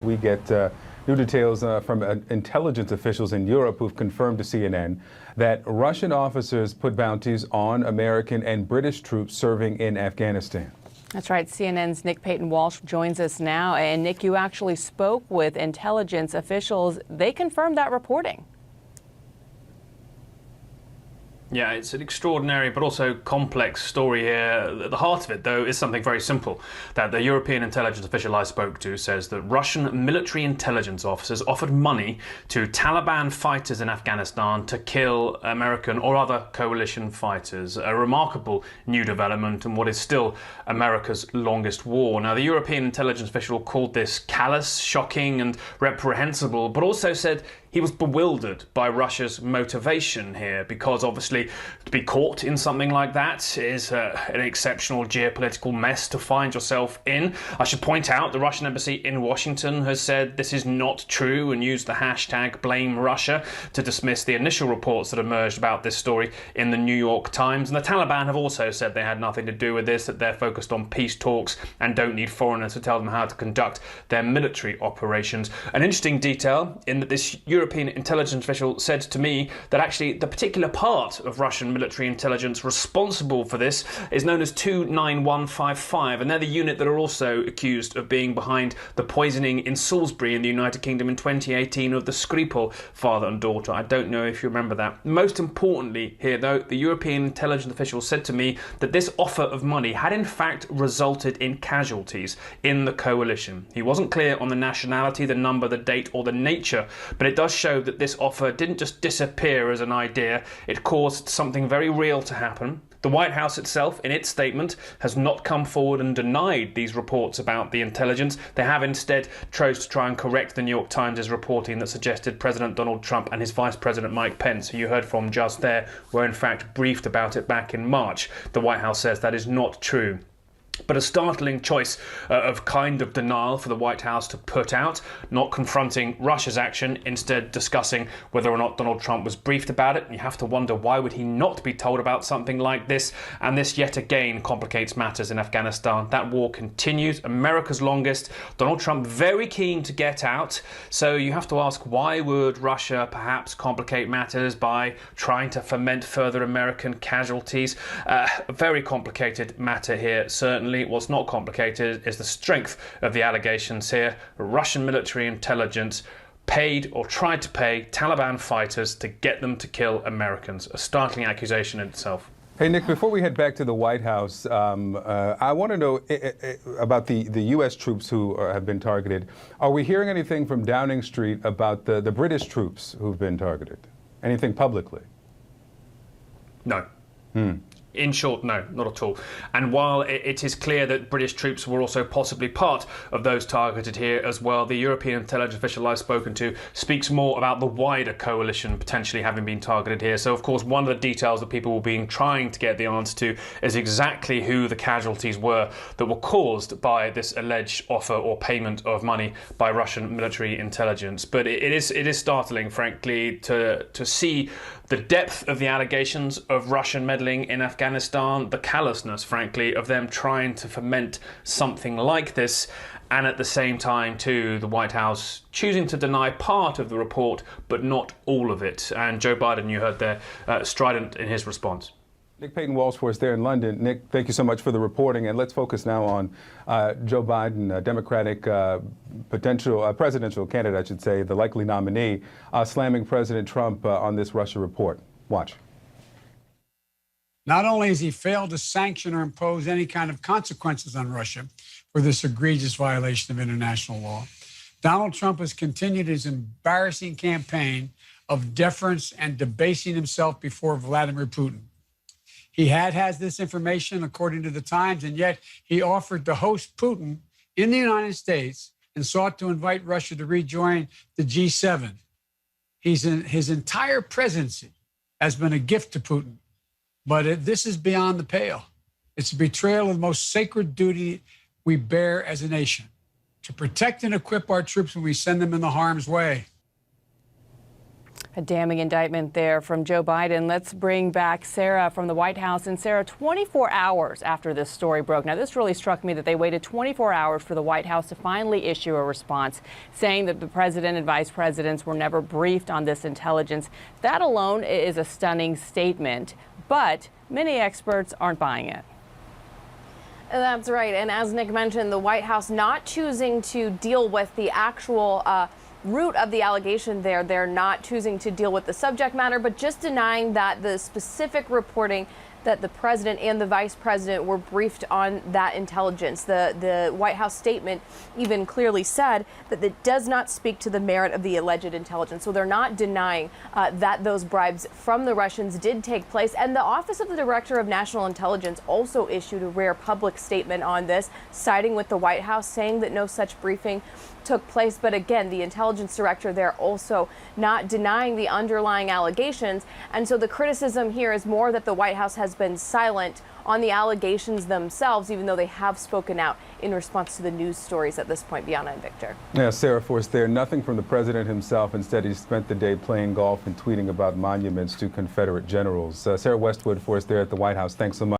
We get new details from intelligence officials in Europe who've confirmed to CNN that Russian officers put bounties on American and British troops serving in Afghanistan. That's right. CNN's Nick Payton-Walsh joins us now. And Nick, you actually spoke with intelligence officials. They confirmed that reporting. Yeah, it's an extraordinary but also complex story here. At the heart of it, though, is something very simple. That the European intelligence official I spoke to says that Russian military intelligence officers offered money to Taliban fighters in Afghanistan to kill American or other coalition fighters. A remarkable new development in what is still America's longest war. Now, the European intelligence official called this callous, shocking and reprehensible, but also said he was bewildered by Russia's motivation here, because obviously to be caught in something like that is an exceptional geopolitical mess to find yourself in. I should point out the Russian embassy in Washington has said this is not true and used the hashtag blame Russia to dismiss the initial reports that emerged about this story in the New York Times. And the Taliban have also said they had nothing to do with this, that they're focused on peace talks and don't need foreigners to tell them how to conduct their military operations. An interesting detail in that this European intelligence official said to me that actually the particular part of Russian military intelligence responsible for this is known as 29155, and they're the unit that are also accused of being behind the poisoning in Salisbury in the United Kingdom in 2018 of the Skripal father and daughter. I don't know if you remember that. Most importantly here, though, the European intelligence official said to me that this offer of money had in fact resulted in casualties in the coalition. He wasn't clear on the nationality, the number, the date or the nature, but it does show that this offer didn't just disappear as an idea. It caused something very real to happen. The White House itself, in its statement, has not come forward and denied these reports about the intelligence. They have instead chose to try and correct the New York Times' reporting that suggested President Donald Trump and his Vice President Mike Pence, who you heard from just there, were in fact briefed about it back in March. The White House says that is not true. But a startling choice of kind of denial for the White House to put out, not confronting Russia's action, instead discussing whether or not Donald Trump was briefed about it. You have to wonder, why would he not be told about something like this? And this yet again complicates matters in Afghanistan. That war continues, America's longest. Donald Trump very keen to get out. So you have to ask, why would Russia perhaps complicate matters by trying to foment further American casualties? A very complicated matter here, certainly. What's not complicated is the strength of the allegations here. Russian military intelligence paid or tried to pay Taliban fighters to get them to kill Americans. A startling accusation in itself. Hey, Nick, before we head back to the White House, I want to know about the U.S. troops who have been targeted. Are we hearing anything from Downing Street about the British troops who've been targeted? Anything publicly? No. In short, no, not at all. And while it is clear that British troops were also possibly part of those targeted here as well, the European intelligence official I've spoken to speaks more about the wider coalition potentially having been targeted here. So, of course, one of the details that people were trying to get the answer to is exactly who the casualties were that were caused by this alleged offer or payment of money by Russian military intelligence. But it is startling, frankly, to see the depth of the allegations of Russian meddling in Afghanistan, the callousness, frankly, of them trying to foment something like this, and at the same time, too, the White House choosing to deny part of the report, but not all of it. And Joe Biden, you heard there, strident in his response. Nick Payton-Walsh for us there in London. Nick, thank you so much for the reporting. And let's focus now on Joe Biden, Democratic presidential candidate, I should say, the likely nominee, slamming President Trump on this Russia report. Watch. Not only has he failed to sanction or impose any kind of consequences on Russia for this egregious violation of international law, Donald Trump has continued his embarrassing campaign of deference and debasing himself before Vladimir Putin. He has this information, according to the Times, and yet he offered to host Putin in the United States and sought to invite Russia to rejoin the G7. His entire presidency has been a gift to Putin, but this is beyond the pale. It's a betrayal of the most sacred duty we bear as a nation, to protect and equip our troops when we send them into harm's way. A damning indictment there from Joe Biden. Let's bring back Sarah from the White House. And Sarah, 24 hours after this story broke. Now, this really struck me that they waited 24 hours for the White House to finally issue a response, saying that the president and vice presidents were never briefed on this intelligence. That alone is a stunning statement, but many experts aren't buying it. That's right. And as Nick mentioned, the White House not choosing to deal with the actual root of the allegation there. They're not choosing to deal with the subject matter, but just denying that the specific reporting that the president and the vice president were briefed on that intelligence. The White House statement even clearly said that it does not speak to the merit of the alleged intelligence. So they're not denying that those bribes from the Russians did take place. And the Office of the Director of National Intelligence also issued a rare public statement on this, siding with the White House, saying that no such briefing took place. But again, the intelligence director there also not denying the underlying allegations. And so the criticism here is more that the White House has been silent on the allegations themselves, even though they have spoken out in response to the news stories at this point. Bianna and Victor. Yeah, Sarah Force there. Nothing from the president himself. Instead, he spent the day playing golf and tweeting about monuments to Confederate generals. Sarah Westwood for us there at the White House. Thanks so much.